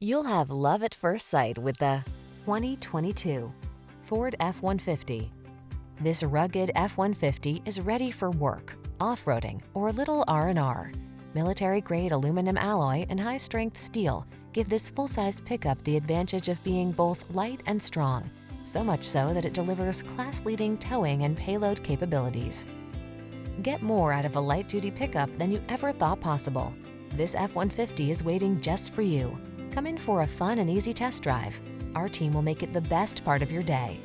You'll have love at first sight with the 2022 Ford F-150. This rugged F-150 is ready for work, off-roading, or a little R&R. Military-grade aluminum alloy and high-strength steel give this full-size pickup the advantage of being both light and strong, so much so that it delivers class-leading towing and payload capabilities. Get more out of a light-duty pickup than you ever thought possible. This F-150 is waiting just for you. Come in for a fun and easy test drive. Our team will make it the best part of your day.